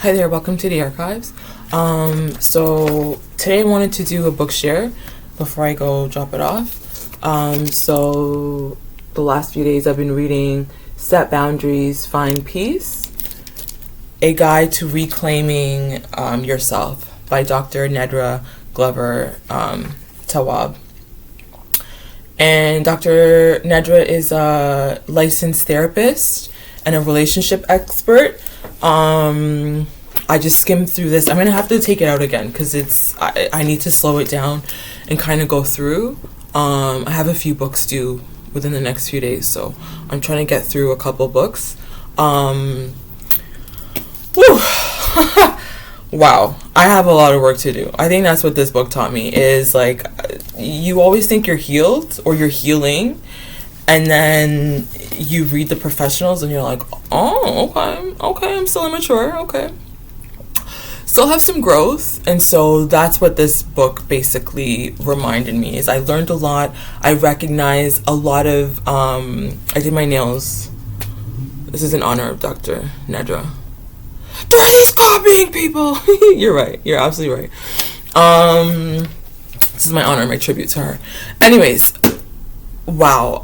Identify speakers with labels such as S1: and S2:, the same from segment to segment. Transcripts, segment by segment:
S1: Hi there, welcome to the archives. So today I wanted to do a book share before I go drop it off. So the last few days I've been reading Set Boundaries, Find Peace, A Guide to Reclaiming Yourself by Dr. Nedra Glover Tawwab. And Dr. Nedra is a licensed therapist and a relationship expert. I just skimmed through this. I'm gonna have to take it out again because I need to slow it down and kind of go through. I have a few books due within the next few days, so I'm trying to get through a couple books. Wow, I have a lot of work to do. I think that's what this book taught me is like you always think you're healed or you're healing, and then you read the professionals and you're like, oh, okay, I'm still immature, okay. Still have some growth, and so that's what this book basically reminded me is I learned a lot. I recognize a lot of, I did my nails. This is in honor of Dr. Nedra. Bernie's copying people! You're right, you're absolutely right. This is my honor, my tribute to her. Anyways, wow,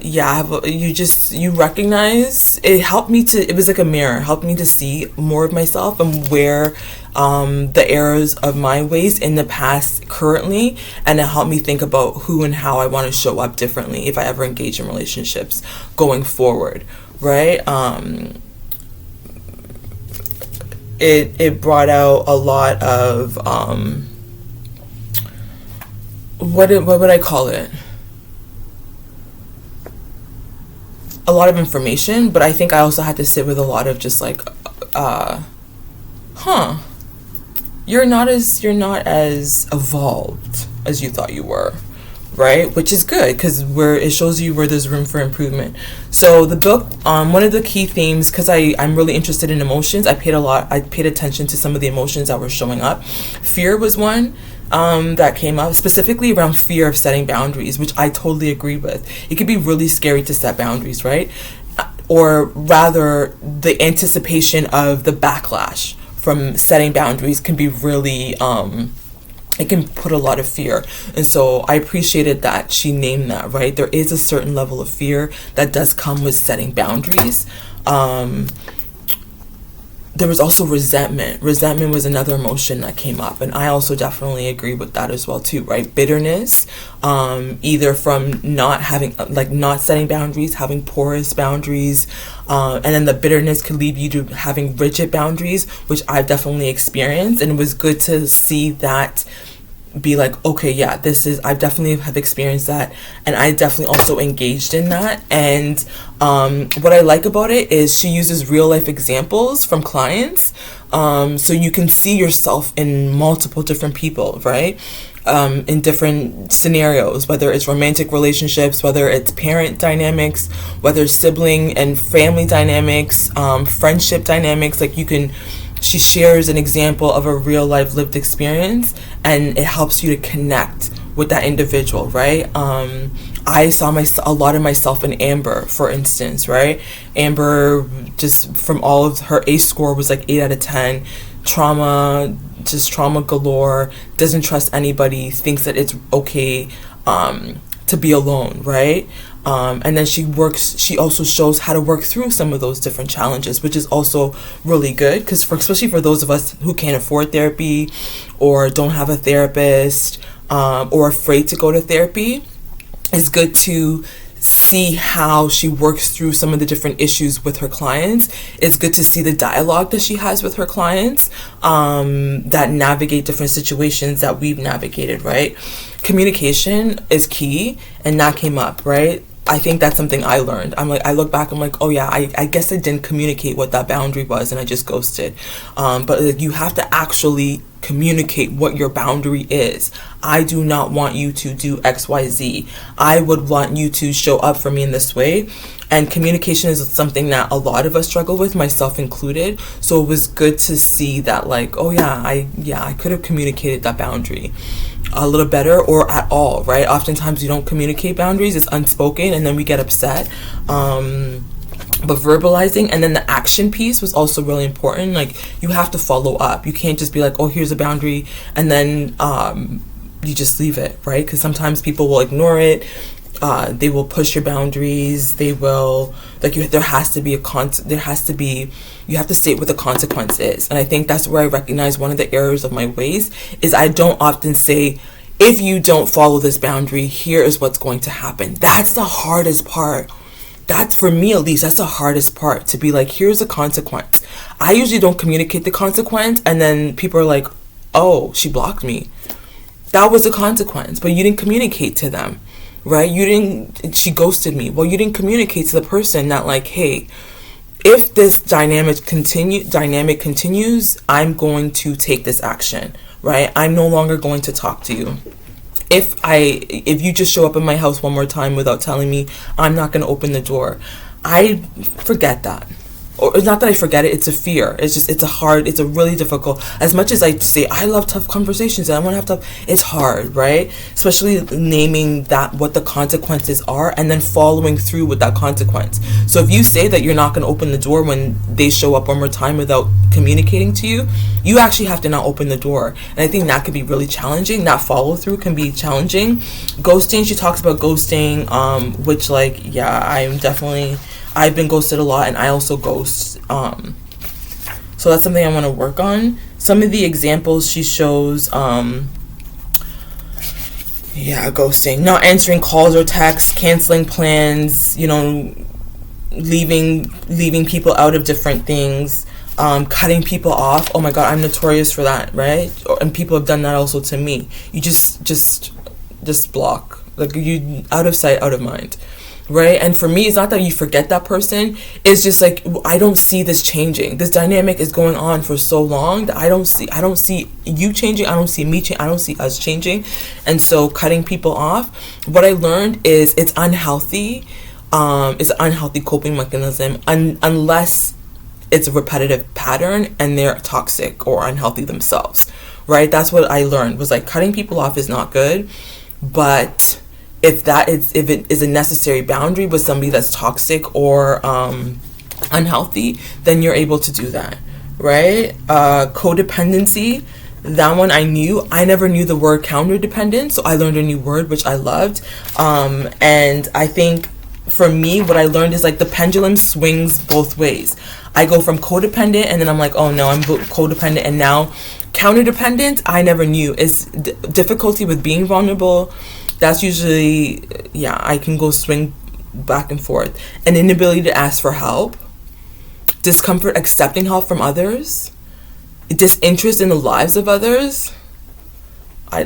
S1: you recognize, it helped me to, it was like a mirror, helped me to see more of myself and where the errors of my ways in the past currently, and it helped me think about who and how I want to show up differently if I ever engage in relationships going forward, right? It brought out a lot of, what would I call it? A lot of information, but I think I also had to sit with a lot of just like, you're not as evolved as you thought you were, right? Which is good because it shows you where there's room for improvement. So the book, one of the key themes, because I'm really interested in emotions, I paid attention to some of the emotions that were showing up. Fear was one that came up, specifically around fear of setting boundaries, which I totally agree with. It could be really scary to set boundaries, right? Or rather, the anticipation of the backlash from setting boundaries can be really, it can put a lot of fear. And so I appreciated that she named that, right? There is a certain level of fear that does come with setting boundaries. There was also resentment. Resentment was another emotion that came up, and I also definitely agree with that as well too, right? Bitterness, either from not setting boundaries, having porous boundaries, and then the bitterness could lead you to having rigid boundaries, which I've definitely experienced, and it was good to see that be like, okay, yeah, I definitely have experienced that, and I definitely also engaged in that. And what I like about it is she uses real life examples from clients, so you can see yourself in multiple different people, right? In different scenarios, whether it's romantic relationships, whether it's parent dynamics, whether it's sibling and family dynamics, friendship dynamics. Like she shares an example of a real life lived experience, and it helps you to connect with that individual, right? I saw a lot of myself in Amber, for instance, right? Amber, just from all of her ACE score was like 8 out of 10. Trauma galore, doesn't trust anybody, thinks that it's okay to be alone, right? And then she also shows how to work through some of those different challenges, which is also really good because especially for those of us who can't afford therapy or don't have a therapist or afraid to go to therapy, it's good to see how she works through some of the different issues with her clients. It's good to see the dialogue that she has with her clients that navigate different situations that we've navigated, right? Communication is key, and that came up, right? I think that's something I learned. I look back, I'm like, oh yeah, I guess I didn't communicate what that boundary was and I just ghosted. But you have to actually communicate what your boundary is. I do not want you to do XYZ. I would want you to show up for me in this way. And communication is something that a lot of us struggle with, myself included. So it was good to see that, like, oh yeah, I could have communicated that boundary a little better or at all, right? Oftentimes we don't communicate boundaries, it's unspoken, and then we get upset. But verbalizing, and then the action piece was also really important. Like, you have to follow up. You can't just be like, oh, here's a boundary, and then you just leave it, right? Because sometimes people will ignore it. They will push your boundaries. They will, like, there has to be you have to state what the consequence is. And I think that's where I recognize one of the errors of my ways is I don't often say, if you don't follow this boundary, here is what's going to happen. That's the hardest part. That's, for me at least, that's the hardest part, to be like, here's the consequence. I usually don't communicate the consequence, and then people are like, oh, she blocked me. That was a consequence, but you didn't communicate to them, right? She ghosted me. Well, you didn't communicate to the person that, like, hey, if this dynamic continues, I'm going to take this action, right? I'm no longer going to talk to you. If you just show up in my house one more time without telling me, I'm not going to open the door. I forget that. Or it's not that I forget it, it's a fear. It's a really difficult, as much as I say I love tough conversations and I want to have tough, it's hard, right? Especially naming that, what the consequences are, and then following through with that consequence. So if you say that you're not going to open the door when they show up one more time without communicating to you, you actually have to not open the door. And I think that could be really challenging. That follow through can be challenging. Ghosting, she talks about ghosting, which, like, yeah, I've been ghosted a lot, and I also ghost. So that's something I want to work on. Some of the examples she shows, ghosting, not answering calls or texts, canceling plans, leaving people out of different things, cutting people off. Oh my God, I'm notorious for that, right? And people have done that also to me. You just block, like, you out of sight, out of mind. Right? And for me, it's not that you forget that person. It's just like, I don't see this changing. This dynamic is going on for so long that I don't see you changing. I don't see me changing. I don't see us changing. And so cutting people off, what I learned is it's unhealthy. It's an unhealthy coping mechanism unless it's a repetitive pattern and they're toxic or unhealthy themselves. Right? That's what I learned, was like, cutting people off is not good, but if it is a necessary boundary with somebody that's toxic or unhealthy, then you're able to do that, right? Codependency, that one I never knew the word counter-dependent, so I learned a new word, which I loved. And I think for me, what I learned is, like, the pendulum swings both ways. I go from codependent, and then I'm like, oh no, I'm codependent, and now counter-dependent, I never knew. It's difficulty with being vulnerable. That's usually, I can go swing back and forth. An inability to ask for help, discomfort accepting help from others, disinterest in the lives of others. I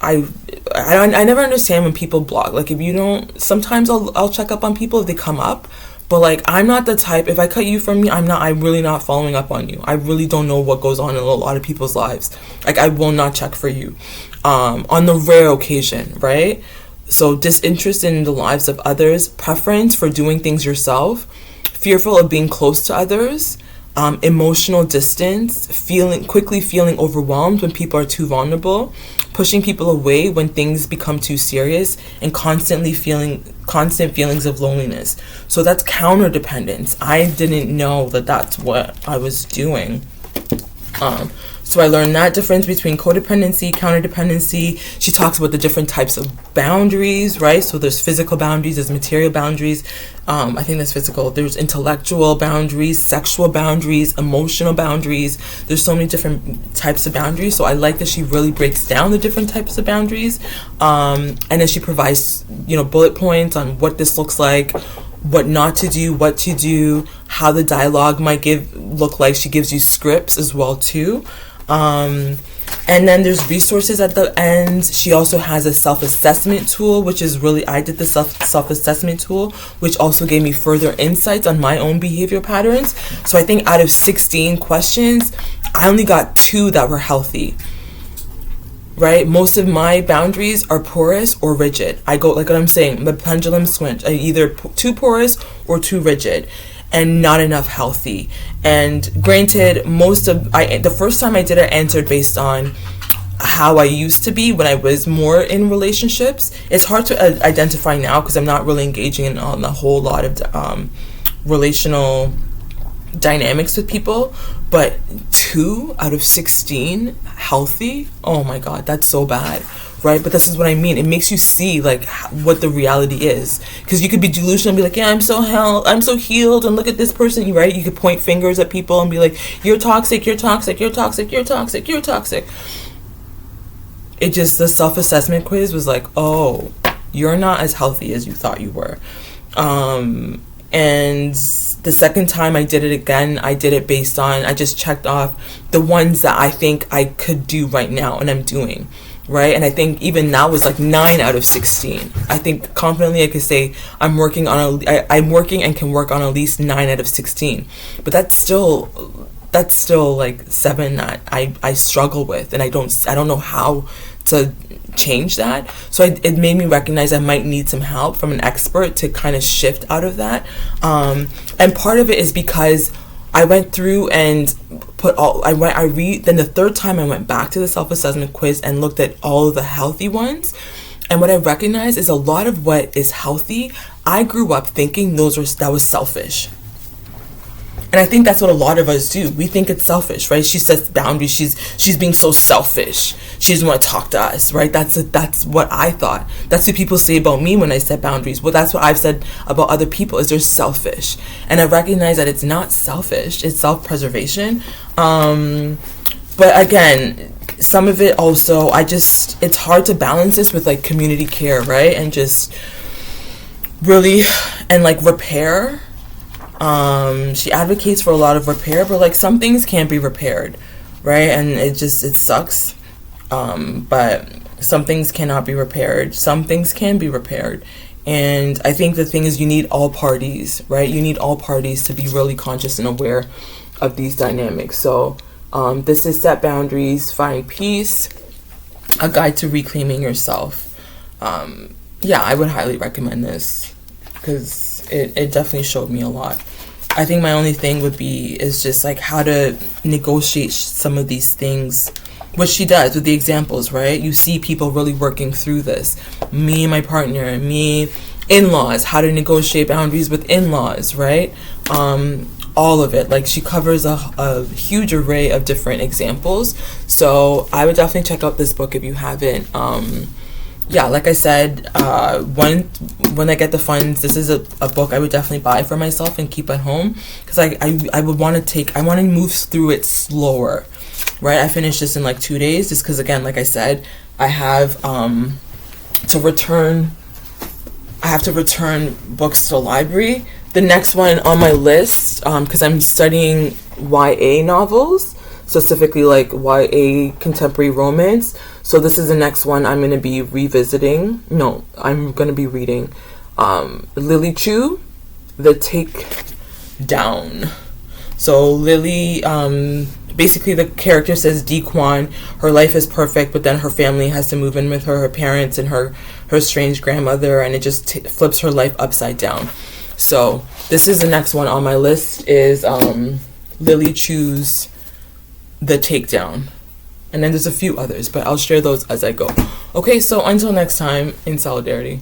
S1: never understand when people block. Like, if you don't, sometimes I'll check up on people if they come up, but, like, I'm not the type, if I cut you from me, I'm really not following up on you. I really don't know what goes on in a lot of people's lives. Like, I will not check for you. On the rare occasion, right? So disinterest in the lives of others, preference for doing things yourself, fearful of being close to others, emotional distance, quickly feeling overwhelmed when people are too vulnerable, pushing people away when things become too serious, and constant feelings of loneliness. So that's counter dependence. I didn't know that that's what I was doing. So I learned that difference between codependency, counterdependency. She talks about the different types of boundaries, right? So there's physical boundaries, there's material boundaries. I think that's physical. There's intellectual boundaries, sexual boundaries, emotional boundaries. There's so many different types of boundaries. So I like that she really breaks down the different types of boundaries. And then she provides, bullet points on what this looks like, what not to do, what to do, how the dialogue might look like. She gives you scripts as well too. And then there's resources at the end. She also has a self-assessment tool, which is really, I did the self-assessment tool, which also gave me further insights on my own behavior patterns. So I think out of 16 questions, I only got 2 that were healthy. Right? Most of my boundaries are porous or rigid. I go, like what I'm saying, the pendulum swing, either too porous or too rigid, and not enough healthy. And granted, the first time I did it, I answered based on how I used to be when I was more in relationships. It's hard to identify now because I'm not really engaging in a whole lot of relational dynamics with people, but 2 out of 16 healthy. Oh my god, that's so bad, right? But this is what I mean. It makes you see like what the reality is, because you could be delusional and be like, yeah, I'm so healed, and look at this person, right? You could point fingers at people and be like, you're toxic, you're toxic, you're toxic, you're toxic, you're toxic. It just, the self-assessment quiz was like, oh, you're not as healthy as you thought you were. And the second time I did it again, I did it based on, I just checked off the ones that I think I could do right now and I'm doing, right? And I think even now was like 9 out of 16. I think confidently I could say I'm working and can work on at least 9 out of 16. But that's still like 7 that I struggle with, and I don't know how to change that. So it made me recognize I might need some help from an expert to kind of shift out of that. And part of it is because I went through and then the third time I went back to the self-assessment quiz and looked at all of the healthy ones. And what I recognized is a lot of what is healthy, I grew up thinking that was selfish. And I think that's what a lot of us do. We think it's selfish, right? She sets boundaries. She's being so selfish. She doesn't want to talk to us, right? That's what I thought. That's what people say about me when I set boundaries. Well, that's what I've said about other people, is they're selfish. And I recognize that it's not selfish. It's self-preservation. But again, some of it also, it's hard to balance this with like community care, right? And just really, and like repair. She advocates for a lot of repair, but like some things can't be repaired, right? And it sucks. But some things cannot be repaired. Some things can be repaired. And I think the thing is, you need all parties, right? You need all parties to be really conscious and aware of these dynamics. So, this is Set Boundaries, Find Peace, a guide to reclaiming yourself. Yeah, I would highly recommend this because it definitely showed me a lot. I think my only thing is just like how to negotiate some of these things, which she does with the examples, right? You see people really working through this. Me and my partner, me, in-laws, how to negotiate boundaries with in-laws, right? All of it. Like, she covers a huge array of different examples. So I would definitely check out this book if you haven't. Yeah, like I said, when I get the funds, this is a book I would definitely buy for myself and keep at home, because I would want to move through it slower, right? I finished this in like 2 days, just because, again, like I said, I have to return books to the library. The next one on my list, because I'm studying YA novels, specifically like YA contemporary romance. So this is the next one I'm going to be revisiting. No, I'm going to be reading Lily Chu, The Takedown. So Lily, basically the character says Dequan, her life is perfect, but then her family has to move in with her parents and her strange grandmother, and it just flips her life upside down. So this is the next one on my list, is Lily Chu's The Takedown. And then there's a few others, but I'll share those as I go. Okay, so until next time, in solidarity.